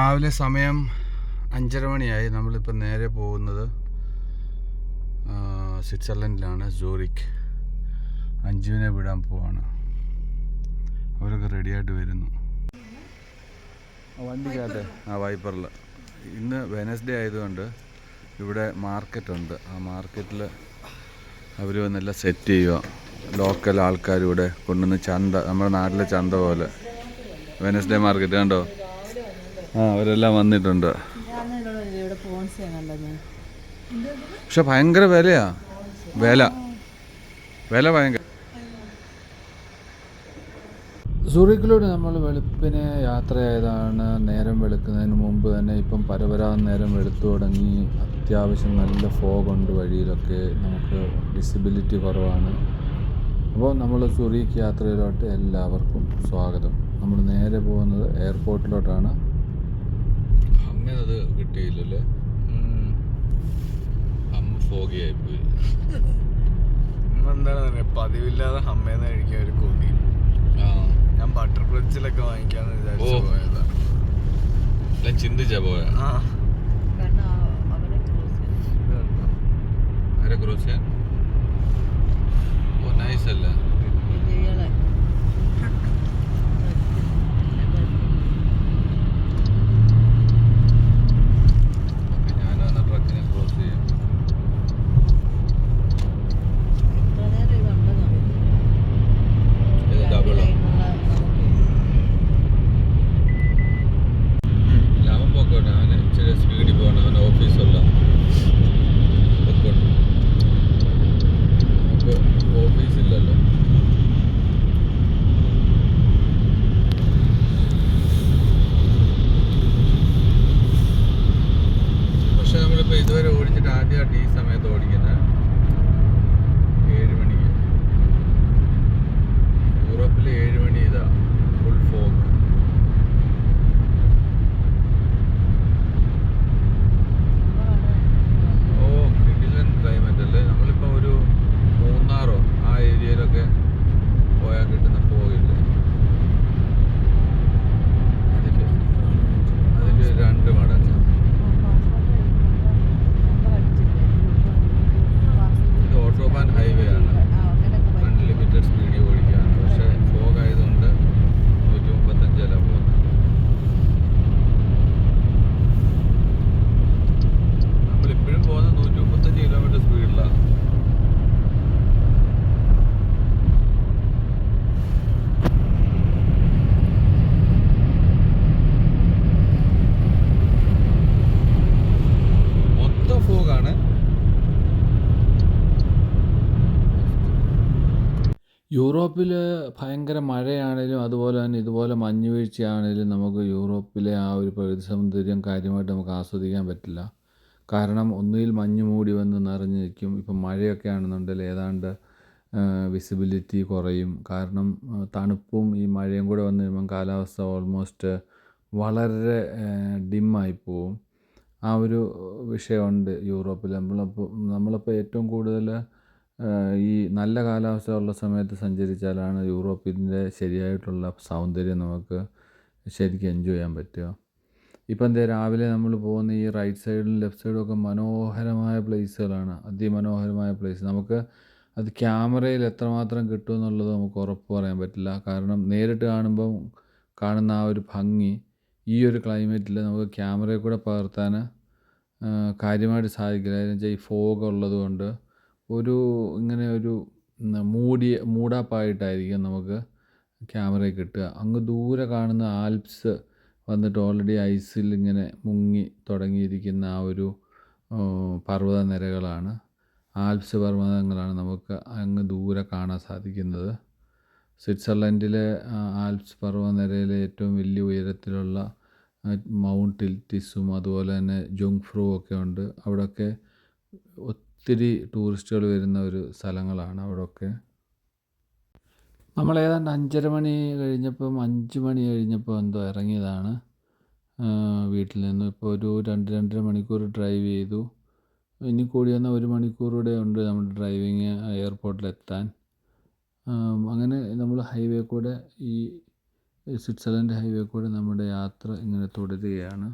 രാവിലെ സമയം 5:30 മണിയായി. നമ്മളിപ്പോൾ നേരെ പോകുന്നത് സ്വിറ്റ്സർലൻഡിലാണ്, സൂറിക്ക്. അഞ്ജുവിനെ വിടാൻ പോവാണ്. അവരൊക്കെ റെഡിയായിട്ട് വരുന്നു. വണ്ടിക്കകത്ത് വൈപ്പറിൽ. ഇന്ന് വെനസ്ഡേ ആയതുകൊണ്ട് ഇവിടെ മാർക്കറ്റുണ്ട്. ആ മാർക്കറ്റിൽ അവർ വന്നെല്ലാം സെറ്റ് ചെയ്യുക. ലോക്കൽ ആൾക്കാർ ഇവിടെ കൊണ്ടുവന്ന് ചന്ത, നമ്മുടെ നാട്ടിലെ ചന്ത പോലെ വെനസ്ഡേ മാർക്കറ്റ് കണ്ടോ. അവരെല്ലാം വന്നിട്ടുണ്ട്. പക്ഷെ ഭയങ്കര വിലയാ. വില ഭയങ്കര. സൂറിക്കിലൂടെ നമ്മൾ വെളുപ്പിനെ യാത്രയായതാണ്. നേരം വെളുക്കുന്നതിന് മുമ്പ് തന്നെ ഇപ്പം പരപരാന്ന് നേരം വെളുത്തു തുടങ്ങി. അത്യാവശ്യം നല്ല ഫോഗുണ്ട് വഴിയിലൊക്കെ. നമുക്ക് വിസിബിലിറ്റി കുറവാണ്. അപ്പോൾ നമ്മൾ സൂറിക്ക് യാത്രയിലോട്ട് എല്ലാവർക്കും സ്വാഗതം. നമ്മൾ നേരെ പോകുന്നത് എയർപോർട്ടിലോട്ടാണ്. അങ്ങനെ അത് കിട്ടിയില്ലല്ലേ, അമ്മ ഫോഗിയായിപ്പോയി. എന്താണ് പറയുക, പതിവില്ലാതെ ഹമ്മേന്ന് കഴിക്കാൻ ഒരു കൊതി. ഞാൻ ബട്ടർ ബ്രെഡ്സിലൊക്കെ വാങ്ങിക്കാന്ന് വിചാരിച്ചു പോയതാണ്. ചിന്തിച്ച പോയ നൈസ് അല്ല. സ്പീഡിൽ പോകണം, അവൻ്റെ ഓഫീസുള്ള ഓഫീസില്ലല്ലോ. പക്ഷെ നമ്മളിപ്പോൾ ഇതുവരെ ഓടിച്ചിട്ട് ആദ്യമായിട്ട് ഈ സമയത്ത് ഓടിക്കുന്നത് 7 മണിക്ക്. യൂറോപ്പിൽ 7 മണി ഇതാ ഫുൾ ഫോഗ്. ക്ലൈമറ്റ് അല്ലേ. നമ്മളിപ്പോൾ ഒരു മൂന്നാറോ ആ ഏരിയയിലൊക്കെ പോയാൽ കിട്ടുന്ന പോകില്ലേ, അതിൻ്റെ 2 മടങ്ങ്. ഇത് ഓട്ടോബാൻ ഹൈവേ ആണ്, അൺലിമിറ്റഡ് സ്പീഡിൽ ഓടിക്കുകയാണ്. പക്ഷേ ഫോഗ് ആയതുകൊണ്ട് 135 പോകുന്നത്. നമ്മളിപ്പോഴും പോകുന്നത് 135 കിലോമീറ്റർ സ്പീഡിലാണ്. മൊത്തം ഫോഗാണ്. യൂറോപ്പിൽ ഭയങ്കര മഴയാണേലും അതുപോലെ തന്നെ ഇതുപോലെ മഞ്ഞ് വീഴ്ചയാണേലും നമുക്ക് യൂറോപ്പിലെ ആ ഒരു പ്രകൃതി സൗന്ദര്യം കാര്യമായിട്ട് നമുക്ക് ആസ്വദിക്കാൻ പറ്റില്ല. കാരണം ഒന്നുകിൽ മഞ്ഞ് മൂടി വന്ന് നിറഞ്ഞ് നിൽക്കും. ഇപ്പം മഴയൊക്കെ ആണെന്നുണ്ടെങ്കിൽ ഏതാണ്ട് വിസിബിലിറ്റി കുറയും. കാരണം തണുപ്പും ഈ മഴയും കൂടെ വന്ന് കഴിയുമ്പം കാലാവസ്ഥ ഓൾമോസ്റ്റ് വളരെ ഡിമ്മായി പോവും. ആ ഒരു വിഷയമുണ്ട് യൂറോപ്പിൽ. നമ്മളിപ്പോൾ ഏറ്റവും കൂടുതൽ ഈ നല്ല കാലാവസ്ഥ ഉള്ള സമയത്ത് സഞ്ചരിച്ചാലാണ് യൂറോപ്പിൻ്റെ ശരിയായിട്ടുള്ള സൗന്ദര്യം നമുക്ക് ശരിക്കും എൻജോയ് ചെയ്യാൻ പറ്റുക. ഇപ്പം എന്താ, രാവിലെ നമ്മൾ പോകുന്ന ഈ റൈറ്റ് സൈഡിലും ലെഫ്റ്റ് സൈഡും ഒക്കെ മനോഹരമായ പ്ലേസുകളാണ്, അതിമനോഹരമായ പ്ലേസ്. നമുക്ക് അത് ക്യാമറയിൽ എത്രമാത്രം കിട്ടുമെന്നുള്ളത് നമുക്ക് ഉറപ്പ് പറയാൻ പറ്റില്ല. കാരണം നേരിട്ട് കാണുമ്പം കാണുന്ന ആ ഒരു ഭംഗി ഈ ഒരു ക്ലൈമറ്റിൽ നമുക്ക് ക്യാമറയിൽ കൂടെ പകർത്താൻ കാര്യമായിട്ട് സാധിക്കില്ല. എന്ന് വെച്ചാൽ ഈ ഫോഗ് ഉള്ളത് കൊണ്ട് ഇങ്ങനെ ഒരു മൂടാപ്പായിട്ടായിരിക്കും നമുക്ക് ക്യാമറയിൽ കിട്ടുക. അങ്ങ് ദൂരെ കാണുന്ന ആൽപ്സ് വന്നിട്ട് ഓൾറെഡി ഐസിൽ ഇങ്ങനെ മുങ്ങി തുടങ്ങിയിരിക്കുന്ന ആ ഒരു പർവ്വതനിരകളാണ്, ആൽപ്സ് പർവ്വതങ്ങളാണ് നമുക്ക് അങ്ങ് ദൂരെ കാണാൻ സാധിക്കുന്നത്. സ്വിറ്റ്സർലൻഡിലെ ആൽപ്സ് പർവ്വതനിരയിലെ ഏറ്റവും വലിയ ഉയരത്തിലുള്ള മൗണ്ട് ഇൽറ്റിസും അതുപോലെ തന്നെ ജുങ്ഫ്രൂ ഒക്കെ ഉണ്ട്. അവിടെയൊക്കെ ഒത്തിരി ടൂറിസ്റ്റുകൾ വരുന്ന ഒരു സ്ഥലങ്ങളാണ് അവിടെയൊക്കെ. നമ്മൾ ഏതാണ്ട് 5:30 മണി കഴിഞ്ഞപ്പം 5 മണി കഴിഞ്ഞപ്പോൾ എന്തോ ഇറങ്ങിയതാണ് വീട്ടിൽ നിന്ന്. ഇപ്പോൾ ഒരു 2-2.5 മണിക്കൂർ ഡ്രൈവ് ചെയ്തു. ഇനി കൂടി വന്നാൽ 1 മണിക്കൂർ കൂടെ ഉണ്ട് നമ്മുടെ ഡ്രൈവിങ് എയർപോർട്ടിലെത്താൻ. അങ്ങനെ നമ്മൾ ഹൈവേ കൂടെ ഈ ഈ സ്വിറ്റ്സർലൻഡ് ഹൈവേ കൂടെ നമ്മുടെ യാത്ര ഇങ്ങനെ തുടരുകയാണ്.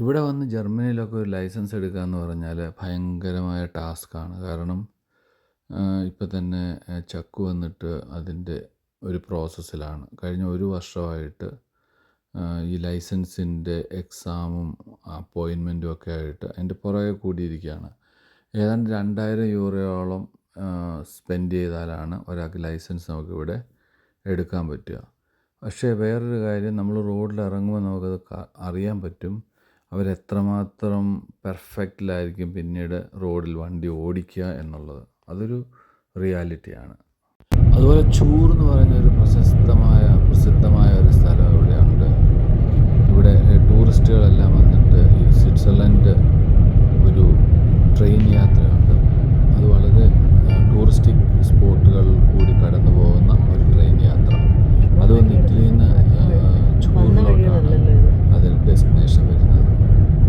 ഇവിടെ വന്ന് ജർമ്മനിയിലൊക്കെ ഒരു ലൈസൻസ് എടുക്കുക എന്ന് പറഞ്ഞാൽ ഭയങ്കരമായ ടാസ്ക്കാണ്. കാരണം ഇപ്പം തന്നെ ചക്കു വന്നിട്ട് അതിൻ്റെ ഒരു പ്രോസസ്സിലാണ്. കഴിഞ്ഞ ഒരു വർഷമായിട്ട് ഈ ലൈസൻസിൻ്റെ എക്സാമും അപ്പോയിൻമെൻറ്റും ഒക്കെ ആയിട്ട് അതിൻ്റെ പുറകെ കൂടിയിരിക്കുകയാണ്. ഏതാണ്ട് 2000 യൂറോയോളം സ്പെൻഡ് ചെയ്താലാണ് ഒരാൾക്ക് ലൈസൻസ് നമുക്കിവിടെ എടുക്കാൻ പറ്റുക. പക്ഷേ വേറൊരു കാര്യം, നമ്മൾ റോഡിൽ ഇറങ്ങുമ്പോൾ നമുക്കത് അറിയാൻ പറ്റും അവരെത്രമാത്രം പെർഫെക്റ്റിലായിരിക്കും പിന്നീട് റോഡിൽ വണ്ടി ഓടിക്കുക എന്നുള്ളത്. അതൊരു റിയാലിറ്റിയാണ്. അതുപോലെ ചൂർ എന്ന് പറയുന്ന ഒരു പ്രസിദ്ധമായ ഒരു സ്ഥലം ഇവിടെയുണ്ട്. ഇവിടെ ടൂറിസ്റ്റുകളെല്ലാം വന്നിട്ട് ഈ സ്വിറ്റ്സർലൻഡ് ഒരു ട്രെയിൻ യാത്രയുണ്ട്. അത് വളരെ ടൂറിസ്റ്റിക് സ്പോട്ടുകൾ കൂടി കടന്നു പോകുന്ന ഒരു ട്രെയിൻ യാത്ര. അത് വന്ന് ഇറ്റലിയിൽ നിന്ന് ചൂറിലോട്ടാണ് അതിൽ ഡെസ്റ്റിനേഷൻ വരുന്നത്.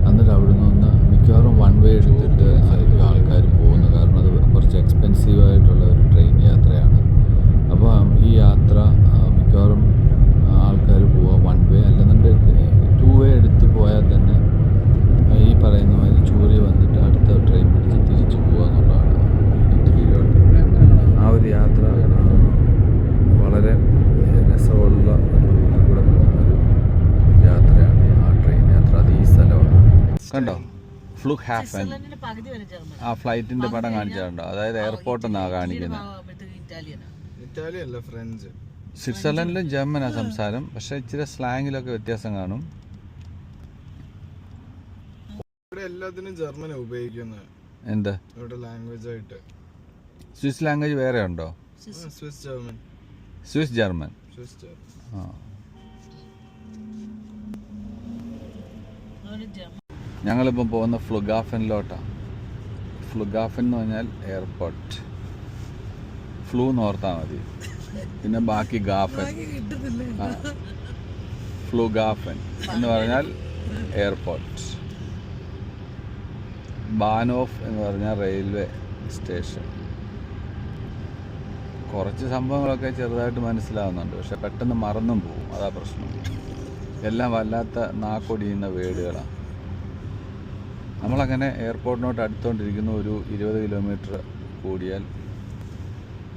എന്നിട്ട് അവിടെ നിന്ന് മിക്കവാറും വൺ വേ എടുത്തിട്ട് ആയിരിക്കും ആൾക്കാർ പോകുന്നത്. കാരണം അത് കുറച്ച് എക്സ്പെൻസീവായിട്ടുള്ള ഒരു ട്രെയിൻ യാത്രയാണ്. അപ്പോൾ ഈ യാത്ര മിക്കവാറും ആൾക്കാർ പോവുക വൺ വേ, അല്ലെന്നുണ്ടെങ്കിൽ 2 വേ എടുത്ത് പോയാൽ തന്നെ ഈ പറയുന്ന മാതിരി ചൂരി വന്നിട്ട് അടുത്ത ട്രെയിൻ പിടിച്ച് തിരിച്ചു പോകുക എന്നുള്ളതാണ് ഇറ്റലിയിലോട്ട്. ആ ഒരു യാത്ര വളരെ രസമുള്ള ഒരു കൂടെ പോകുന്ന ഒരു യാത്രയാണ് ആ ട്രെയിൻ യാത്ര. അത് ഈ സ്ഥലമാണ്. കണ്ടോ, ഫ്ലുഗ് ഹാഫൻ ആ ഫ്ലൈറ്റിൻ്റെ പടം കാണിച്ചിട്ടുണ്ടോ? അതായത് എയർപോർട്ട് എന്നാണ് കാണിക്കുന്നത്. ഇറ്റാലി അല്ല, ഫ്രഞ്ച്. സ്വിറ്റ്സർലൻഡിലും ജർമ്മനാണ് സംസാരം, പക്ഷേ ഇച്ചിരി സ്ലാങ്ങിലൊക്കെ വ്യത്യാസം കാണും. ഇവിടെ എല്ലാത്തിനും ജർമ്മൻ ഉപയോഗിക്കുന്നത്. എന്ത് ഇവിടെ ലാംഗ്വേജ് ആയിട്ട് സ്വിസ് ലാംഗ്വേജ് വേറെ ഉണ്ടോ? Swiss German. Swiss German. ആ, ഞങ്ങളിപ്പം പോകുന്ന ഫ്ലുഗാഫനിലോട്ടാണ്. ഫ്ലുഗാഫൻ എന്ന് പറഞ്ഞാൽ എയർപോർട്ട്. ഫ്ലൂ എന്ന് ഓർത്താൽ മതി, പിന്നെ ബാക്കി ഗാഫൻ. ആ, ഫ്ലുഗാഫൻ എന്ന് പറഞ്ഞാൽ എയർപോർട്ട്. ബാനോഫ് എന്ന് പറഞ്ഞാൽ റെയിൽവേ സ്റ്റേഷൻ. കുറച്ച് സംഭവങ്ങളൊക്കെ ചെറുതായിട്ട് മനസ്സിലാവുന്നുണ്ട്, പക്ഷെ പെട്ടെന്ന് മറന്നും പോകും. അതാ പ്രശ്നം. എല്ലാം വല്ലാത്ത നാക്കൊടിയുന്ന വേർഡുകളാണ്. നമ്മളങ്ങനെ എയർപോർട്ടിനോട്ട് അടുത്തുകൊണ്ടിരിക്കുന്നു. ഒരു 20 കിലോമീറ്റർ കൂടിയാൽ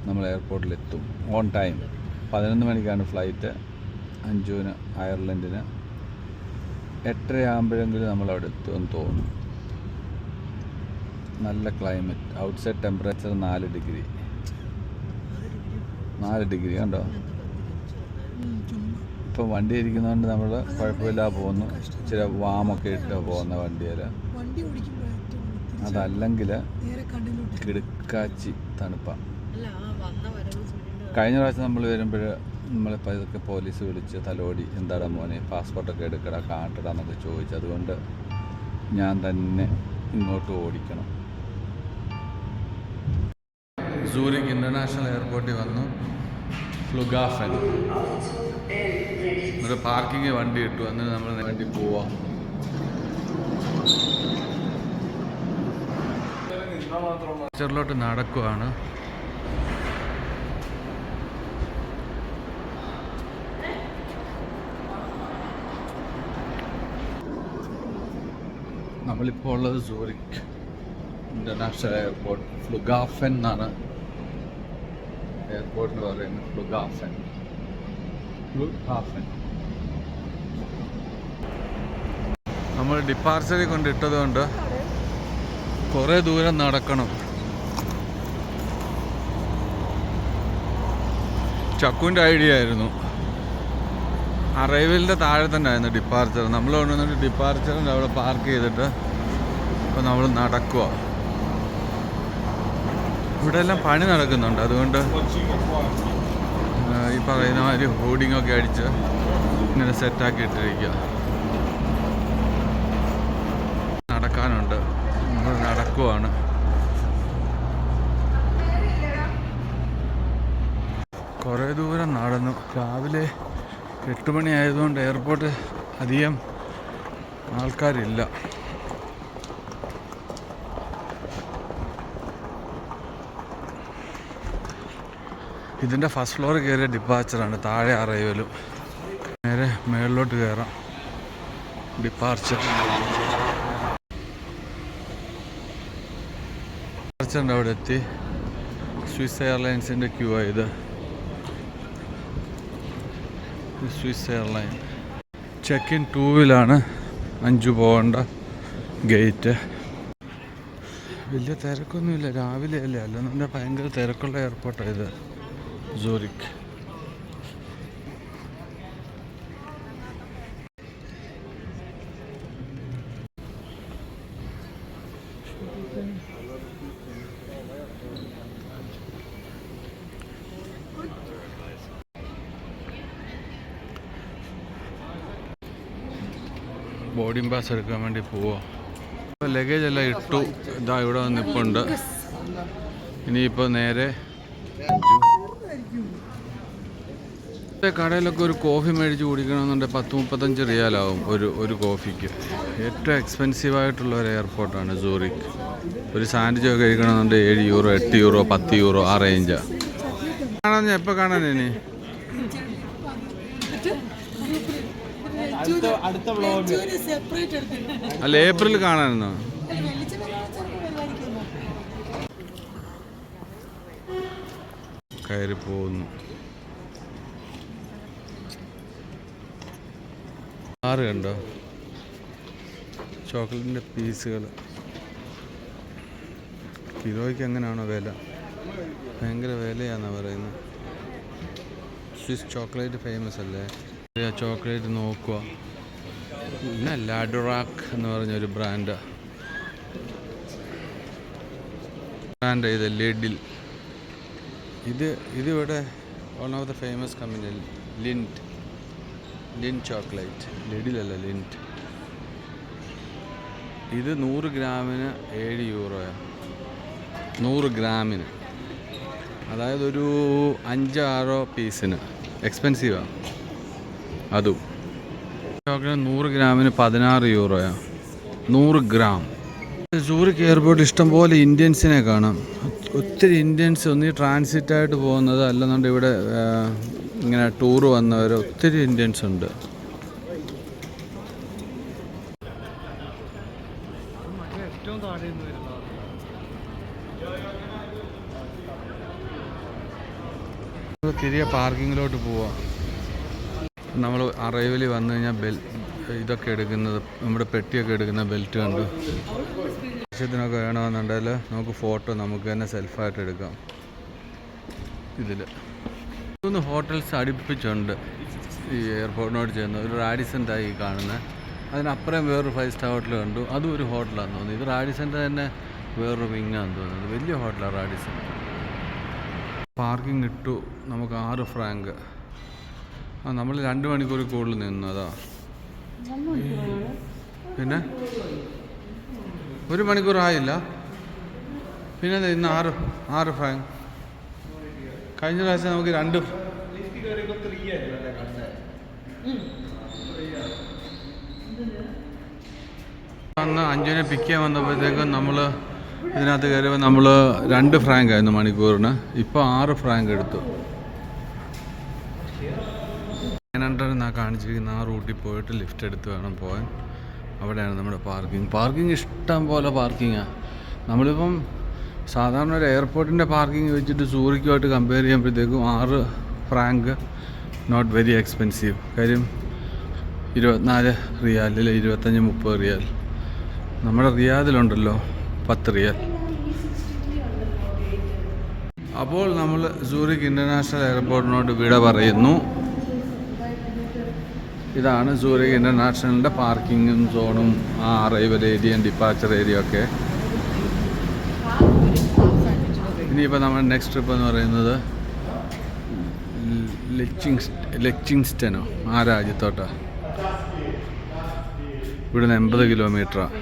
നമ്മൾ എയർപോർട്ടിലെത്തും ഓൺ ടൈം. 11 മണിക്കാണ് ഫ്ലൈറ്റ്. 5 അയർലൻഡിന്. 8:30 ആകുമ്പോഴെങ്കിലും നമ്മളവിടെ എത്തുമെന്ന് തോന്നുന്നു. നല്ല climate. Outside temperature 4 degree. 4 degree കണ്ടോ. ഇപ്പം വണ്ടി ഇരിക്കുന്നതുകൊണ്ട് നമ്മൾ കുഴപ്പമില്ലാതെ പോകുന്നു. ഇച്ചിരി വാമൊക്കെ ഇട്ട് പോകുന്ന വണ്ടിയിൽ. അതല്ലെങ്കിൽ കിടുക്കാച്ചി തണുപ്പാണ്. കഴിഞ്ഞ പ്രാവശ്യം നമ്മൾ വരുമ്പോൾ നമ്മളിപ്പോൾ ഇതൊക്കെ പോലീസ് വിളിച്ച് തലോടി, എന്താടാ മോനെ പാസ്പോർട്ടൊക്കെ എടുക്കടാ, കാട്ടടാ എന്നൊക്കെ ചോദിച്ചു. അതുകൊണ്ട് ഞാൻ തന്നെ ഇങ്ങോട്ട് ഓടിക്കണം. സൂറിക് ഇൻ്റർനാഷണൽ എയർപോർട്ടിൽ വന്നു. ഫ്ലുഗാഫൻ ഒരു പാർക്കിങ് വണ്ടി ഇട്ടു. എന്നിട്ട് നമ്മൾ വണ്ടി പോവാം. ചെറിലോട്ട് നടക്കുവാണ്. നമ്മളിപ്പോൾ ഉള്ളത് സൂറിക് ഇൻ്റർനാഷണൽ എയർപോർട്ട്. ഫ്ലുഗാഫൻ എന്നാണ് എയർപോർട്ടിന് പറയുന്നത്. ഫ്ലുഗാഫൻ. നമ്മൾ ഡിപ്പാർച്ചറിൽ കൊണ്ടിട്ടത് കൊണ്ട് കുറേ ദൂരം നടക്കണം. ചക്കുവിൻ്റെ ഐഡിയ ആയിരുന്നു. അറൈവലിൻ്റെ താഴെ തന്നെ ആയിരുന്നു ഡിപ്പാർച്ചർ. നമ്മൾ കൊണ്ടുവന്നിട്ട് ഡിപ്പാർച്ചറിൻ്റെ അവിടെ പാർക്ക് ചെയ്തിട്ട് ഇപ്പോൾ നമ്മൾ നടക്കുക. ഇവിടെ എല്ലാം പണി നടക്കുന്നുണ്ട്. അതുകൊണ്ട് ഈ പറയുന്ന മാതിരി ഹോർഡിങ്ങൊക്കെ അടിച്ച് ഇങ്ങനെ സെറ്റാക്കി ഇട്ടിരിക്കുക. നടക്കാനുണ്ട്. നമ്മൾ നടക്കുവാണ്. കുറേ ദൂരം നടന്നു. രാവിലെ 8 മണി ആയതുകൊണ്ട് എയർപോർട്ട് അധികം ആൾക്കാരില്ല. ഇതിൻ്റെ ഫസ്റ്റ് ഫ്ലോർ കയറിയ ഡിപ്പാർച്ചറാണ്. താഴെ അറൈവലും. നേരെ മേളിലോട്ട് കയറാം. ഡിപ്പാർച്ചറിൻ്റെ അവിടെ എത്തി. സ്വിസ് എയർലൈൻസിൻ്റെ ക്യൂ ആയത്. സ്വിസ് എയർലൈൻ ചെക്ക് ഇൻ 2-ലാണ് 5 പോകേണ്ട ഗേറ്റ്. വലിയ തിരക്കൊന്നുമില്ല. രാവിലെ അല്ലേ, അല്ലെന്നുണ്ടെ ഭയങ്കര തിരക്കുള്ള എയർപോർട്ടാണ് ഇത് സൂറിക്. ബോർഡിംഗ് പാസ് എടുക്കാൻ വേണ്ടി പോവാ. ലഗേജ് എല്ലാം ഇട്ടു. ഇതാ ഇവിടെ വന്ന് നിൽപ്പുണ്ട്. ഇനിയിപ്പോൾ നേരെ കടയിലൊക്കെ ഒരു കോഫി മേടിച്ച് കുടിക്കണമെന്നുണ്ടെങ്കിൽ 10-35 റിയാലാവും ഒരു കോഫിക്ക്. ഏറ്റവും എക്സ്പെൻസീവായിട്ടുള്ള ഒരു എയർപോർട്ടാണ് സൂറിക്. ഒരു സാൻഡ്വിച്ച് ഒക്കെ കഴിക്കണമെന്നുണ്ടെങ്കിൽ 7 യൂറോ, 8 യൂറോ, 10 യൂറോ ആ റേഞ്ചാണ്. കാണാൻ എപ്പോൾ കാണാൻ ഇനി? അല്ല, ഏപ്രിൽ കാണാനെന്നോ? കയറി പോകുന്നു. ആറ് കണ്ടോ ചോക്ലേറ്റിൻ്റെ പീസുകൾ. കിലോയ്ക്ക് എങ്ങനെയാണോ വില? ഭയങ്കര വിലയാണെന്നാണ് പറയുന്നത്. സ്വിസ് ചോക്ലേറ്റ് ഫേമസ് അല്ലേ? ചോക്ലേറ്റ് നോക്കുക. പിന്നെ ലാഡുറാക്ക് എന്ന് പറഞ്ഞൊരു ബ്രാൻഡ് ഇത് ലിഡിൽ. ഇതിവിടെ one of the famous company Lindt chocolate. ലിഡിലല്ല, ലിൻറ്റ്. ഇത് 100 ഗ്രാമിന് 7 യൂറോയാണ്. 100 ഗ്രാമിന്, അതായത് ഒരു 5-6 പീസിന്. എക്സ്പെൻസീവാണ് അതും. ചോക്ലേറ്റ് 100 ഗ്രാമിന് 16 യൂറോയാണ്. 100 ഗ്രാം. സൂറിക് എയർപോർട്ട് ഇഷ്ടംപോലെ ഇന്ത്യൻസിനെ കാണാം. ഒത്തിരി ഇന്ത്യൻസ് ഒന്നീ ട്രാൻസിറ്റായിട്ട് പോകുന്നത്, അല്ലെന്നുണ്ടെങ്കിൽ ഇവിടെ ഇങ്ങനെ ടൂർ വന്നവർ ഒത്തിരി ഇന്ത്യൻസ് ഉണ്ട്. തിരികെ പാർക്കിങ്ങിലോട്ട് പോവാം. നമ്മൾ അറൈവലിൽ വന്നു കഴിഞ്ഞാൽ ഇതൊക്കെ എടുക്കുന്നത്, നമ്മുടെ പെട്ടിയൊക്കെ എടുക്കുന്ന ബെൽറ്റ് കണ്ടു. ആവശ്യത്തിനൊക്കെ വേണമെന്നുണ്ടെങ്കിൽ നമുക്ക് ഫോട്ടോ നമുക്ക് തന്നെ സെൽഫായിട്ട് എടുക്കാം. ഇതിൽ 3 ഹോട്ടൽസ് അടുപ്പിച്ചുണ്ട് ഈ എയർപോർട്ടിനോട് ചേർന്ന്. ഒരു റാഡിസൻ്റായി ഈ കാണുന്നത്. അതിനപ്പുറം വേറൊരു 5 സ്റ്റാർ ഹോട്ടൽ കണ്ടു. അതും ഒരു ഹോട്ടലാണെന്ന് തോന്നുന്നു. ഇത് റാഡിസൻ്റെ തന്നെ വേറൊരു വിങ്ങാന്ന് തോന്നുന്നത്. വലിയ ഹോട്ടലാണ് റാഡിസൺ. പാർക്കിംഗ് ഇട്ടു. നമുക്ക് 6 ഫ്രാങ്ക്. നമ്മൾ 2 മണിക്കൂർ കൂടുതൽ നിന്നതാ. പിന്നെ 1 മണിക്കൂർ ആയില്ല. പിന്നെ ഇന്ന് 6 ഫ്രാങ്ക്. കഴിഞ്ഞ പ്രാവശ്യം നമുക്ക് 2 അന്ന് 5-നെ പിക്ക് ചെയ്യാൻ വന്നപ്പോഴത്തേക്കും നമ്മൾ ഇതിനകത്ത് കയറിയപ്പോൾ നമ്മൾ 2 ഫ്രാങ്ക് ആയിരുന്നു മണിക്കൂറിന്. ഇപ്പോൾ 6 ഫ്രാങ്ക് എടുത്തു. 900 എന്നാണ് കാണിച്ചിരിക്കുന്ന. ആ റൂട്ടിൽ പോയിട്ട് ലിഫ്റ്റ് എടുത്ത് വേണം പോകാൻ. അവിടെയാണ് നമ്മുടെ പാർക്കിംഗ് ഇഷ്ടം പോലെ പാർക്കിങ്ങാണ്. നമ്മളിപ്പം സാധാരണ ഒരു എയർപോർട്ടിൻ്റെ പാർക്കിംഗ് വെച്ചിട്ട് സൂറിക്കുമായിട്ട് കമ്പയർ ചെയ്യുമ്പോഴത്തേക്കും 6 ഫ്രാങ്ക് നോട്ട് വെരി എക്സ്പെൻസീവ്. കാര്യം 24 റിയാൽ അല്ലെങ്കിൽ 25-30 റിയാൽ. നമ്മുടെ റിയാദിലുണ്ടല്ലോ 10 റിയാൽ. അപ്പോൾ നമ്മൾ സൂറിക് ഇൻ്റർനാഷണൽ എയർപോർട്ടിനോട് വിട പറയുന്നു. ഇതാണ് സൂറിക് ഇൻ്റർനാഷണലിൻ്റെ പാർക്കിങ്ങും സോണും അറൈവൽ ഏരിയയും ഡിപ്പാച്ചർ ഏരിയ ഒക്കെ. ഇനിയിപ്പോൾ നമ്മുടെ നെക്സ്റ്റ് ട്രിപ്പ് എന്ന് പറയുന്നത് ലെക്സിങ്സ്റ്റനോ ആ രാജ്യത്തോട്ടാണ്. ഇവിടുന്ന് 80 കിലോമീറ്ററാണ്.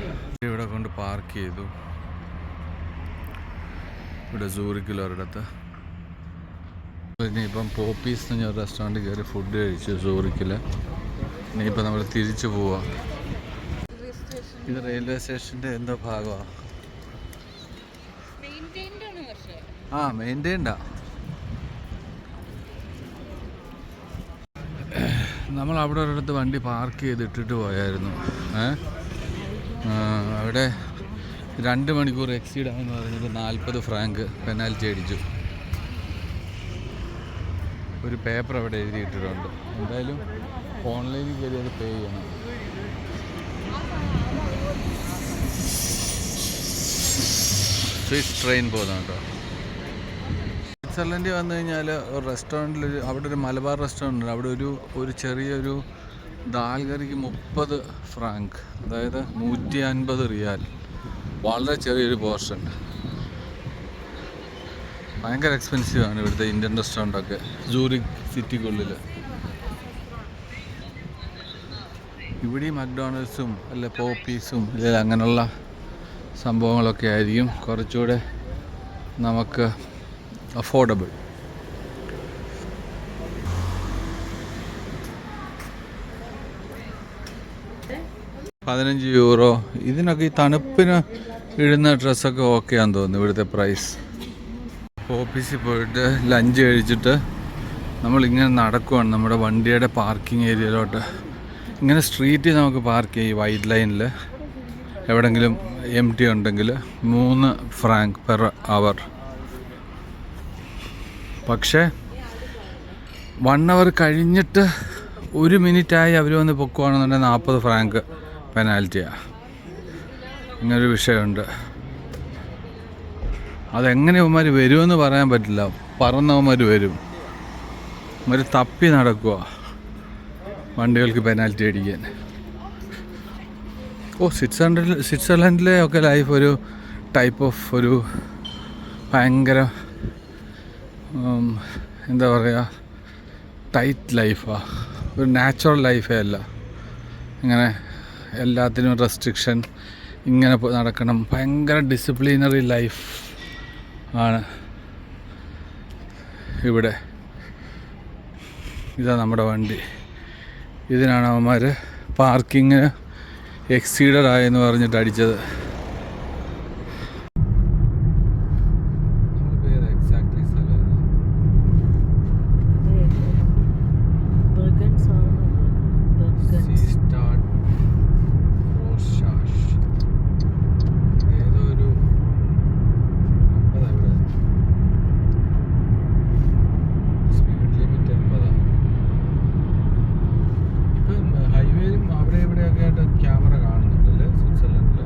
ഇവിടെ കൊണ്ട് പാർക്ക് ചെയ്തു. ഇവിടെ സൂറിക്കിലൊരിടത്ത്. ഇനിയിപ്പം പോപ്പീസ് എന്ന് പറഞ്ഞ റെസ്റ്റോറൻറ്റിൽ കയറി ഫുഡ് കഴിച്ചു സൂറിക്കിൽ. ഇനിയിപ്പോൾ നമ്മൾ തിരിച്ചു പോവാം. ഇത് റെയിൽവേ സ്റ്റേഷൻ്റെ എന്തോ ഭാഗമാണ്. മെയിൻറ്റെയിൻഡാ. നമ്മൾ അവിടെ ഒരിടത്ത് വണ്ടി പാർക്ക് ചെയ്തിട്ടിട്ട് പോയായിരുന്നു. അവിടെ 2 മണിക്കൂർ എക്സീഡ് ആയെന്ന് പറഞ്ഞിട്ട് 40 ഫ്രാങ്ക് പെനാൽറ്റി അടിച്ചു. ഒരു പേപ്പർ അവിടെ എഴുതിയിട്ടിട്ടുണ്ട്. എന്തായാലും ഓൺലൈനിൽ കയറി അത് പേ ചെയ്യണം. സ്വിസ് ട്രെയിൻ പോകുന്നുണ്ടോ. സ്വിറ്റ്സർലൻഡിൽ വന്നു കഴിഞ്ഞാൽ ഒരു റെസ്റ്റോറൻറ്റിൽ അവിടെ ഒരു മലബാർ റെസ്റ്റോറൻ്റ് ഉണ്ട്. അവിടെ ഒരു ചെറിയൊരു ദാൽ കറിക്ക് 30 ഫ്രാങ്ക്, അതായത് 150 റിയാൽ. വളരെ ചെറിയൊരു പോർഷൻ. ഭയങ്കര എക്സ്പെൻസീവാണ് ഇവിടുത്തെ ഇന്ത്യൻ റെസ്റ്റോറൻറ്റൊക്കെ സൂറിക് സിറ്റിക്കുള്ളിൽ. ഇവിടെ മക്ഡൊണാൾഡ്സും അല്ല പോപ്പീസും ഇല്ല അങ്ങനെയുള്ള സംഭവങ്ങളൊക്കെ ആയിരിക്കും കുറച്ചുകൂടെ നമുക്ക് അഫോർഡബിൾ. €15. ഇതിനൊക്കെ ഈ തണുപ്പിന് ഇടുന്ന ഡ്രസ്സൊക്കെ ഓക്കെയാന്ന് തോന്നുന്നു ഇവിടുത്തെ പ്രൈസ്. ഓഫീസിൽ പോയിട്ട് ലഞ്ച് കഴിച്ചിട്ട് നമ്മളിങ്ങനെ നടക്കുവാണ് നമ്മുടെ വണ്ടിയുടെ പാർക്കിംഗ് ഏരിയയിലോട്ട്. ഇങ്ങനെ സ്ട്രീറ്റിൽ നമുക്ക് പാർക്ക് ചെയ്യും. വൈറ്റ് ലൈനിൽ എവിടെയെങ്കിലും എം ടി ഉണ്ടെങ്കിൽ 3 ഫ്രാങ്ക് പെർ അവർ. പക്ഷേ 1 അവർ കഴിഞ്ഞിട്ട് 1 മിനിറ്റായി അവർ വന്ന് പൊക്കുവാണെന്നുണ്ടെങ്കിൽ 40 ഫ്രാങ്ക് പെനാൽറ്റിയാണ്. ഇങ്ങനൊരു വിഷയമുണ്ട്. അതെങ്ങനെ അവന്മാർ വരുമെന്ന് പറയാൻ പറ്റില്ല. പറന്നവന്മാർ വരും. അവന്മാർ തപ്പി നടക്കുക വണ്ടികൾക്ക് പെനാൽറ്റി അടിക്കാൻ. സ്വിറ്റ്സർലൻഡിലെ ഒക്കെ ലൈഫ് ഒരു ടൈപ്പ് ഓഫ് ഒരു ഭയങ്കര എന്താ പറയുക, ടൈറ്റ് ലൈഫാണ്. ഒരു നാച്ചുറൽ ലൈഫേ അല്ല. ഇങ്ങനെ എല്ലാത്തിനും റെസ്ട്രിക്ഷൻ, ഇങ്ങനെ നടക്കണം. ഭയങ്കര ഡിസിപ്ലിനറി ലൈഫ് ആണ് ഇവിടെ. ഇതാ നമ്മുടെ വണ്ടി. ഇതിനാണ് അവന്മാർ പാർക്കിങ് എക്സീഡഡ് ആയെന്ന് പറഞ്ഞിട്ട് അടിച്ചത്. ക്യാമറ കാണുന്നുണ്ടല്ലേ സ്വിറ്റ്സർലൻഡിൽ.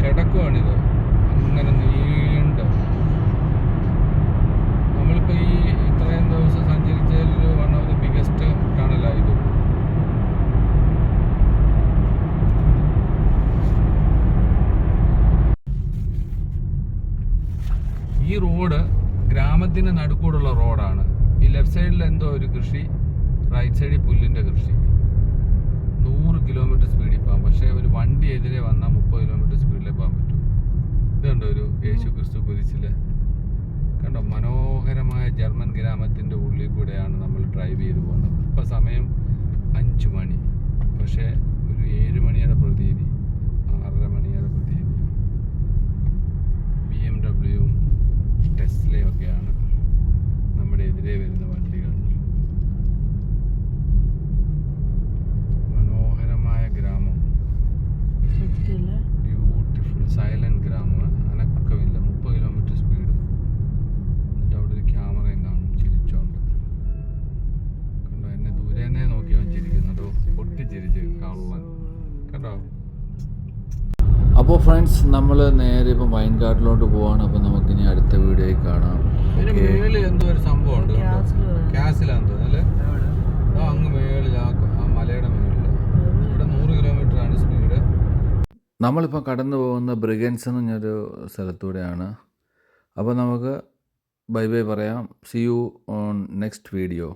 കിടക്കുവാണിത് അങ്ങനെ നീണ്ട്. നമ്മളിപ്പോൾ ഈ ഇത്രയും ദിവസം സഞ്ചരിച്ചതിൽ വൺ ഓഫ് ദി ബിഗസ്റ്റ് ടണലാണ് ഇത്. ഈ റോഡ് ഗ്രാമത്തിന് നടുക്കൂടുള്ള റോഡാണ്. ഈ ലെഫ്റ്റ് സൈഡിൽ എന്തോ ഒരു കൃഷി, റൈറ്റ് സൈഡിൽ പുല്ലിൻ്റെ കൃഷി. 100 കിലോമീറ്റർ സ്പീഡിൽ പോകാം, പക്ഷേ ഒരു വണ്ടി എതിരെ വന്നാൽ 30 കിലോമീറ്റർ സ്പീഡിലേ പോകാൻ പറ്റും. ഇതുണ്ടോ ഒരു യേശു ക്രിസ്തു കുരിശിൽ കണ്ടോ? മനോഹരമായ ജർമ്മൻ ഗ്രാമത്തിൻ്റെ ഉള്ളിൽ കൂടെയാണ് നമ്മൾ ഡ്രൈവ് ചെയ്ത് പോകുന്നത്. ഇപ്പോൾ സമയം 5 മണി, പക്ഷേ ഒരു 7 മണിയുടെ പ്രതീതി, 6:30 മണിയുടെ പ്രതീതി. BMW ടെസ്ലയും ഒക്കെയാണ് നമ്മുടെ എതിരെ വരുന്ന വണ്ടികൾ. മനോഹരമായ ഗ്രാമം, ബ്യൂട്ടിഫുൾ സൈലന്റ് ഗ്രാമം, അനക്കമില്ല. 30 കിലോമീറ്റർ സ്പീഡ്. എന്നിട്ട് അവിടെ ഒരു ക്യാമറയും കാണും ചിരിച്ചോണ്ട്. കണ്ടോ? എന്നെ ദൂരെ നോക്കിയവൻ ചിരിക്കുന്നുണ്ടോ? പൊട്ടിച്ചിരിച്ച് കള്ളൻ. കണ്ടോ? അപ്പോൾ ഫ്രണ്ട്സ്, നമ്മൾ നേരെ ഇപ്പം വൈൻകാട്ടിലോട്ട് പോവാണ്. അപ്പോൾ നമുക്കിനി അടുത്ത വീഡിയോയിൽ കാണാം. മേളിൽ എന്തോ ഒരു സംഭവം ഉണ്ട്, ക്യാസിലാന്ന് തോന്നുന്നു. അങ്ങ് മേളിൽ ആ മലയുടെ മേളിൽ. ഇവിടെ 100 കിലോമീറ്ററാണ് സ്പീഡ്. നമ്മളിപ്പോൾ കടന്നു പോകുന്ന ബ്രിഗൻസ് എന്ന് പറഞ്ഞൊരു സ്ഥലത്തൂടെയാണ്. അപ്പോൾ നമുക്ക് ബൈ ബൈ പറയാം. C you on next video.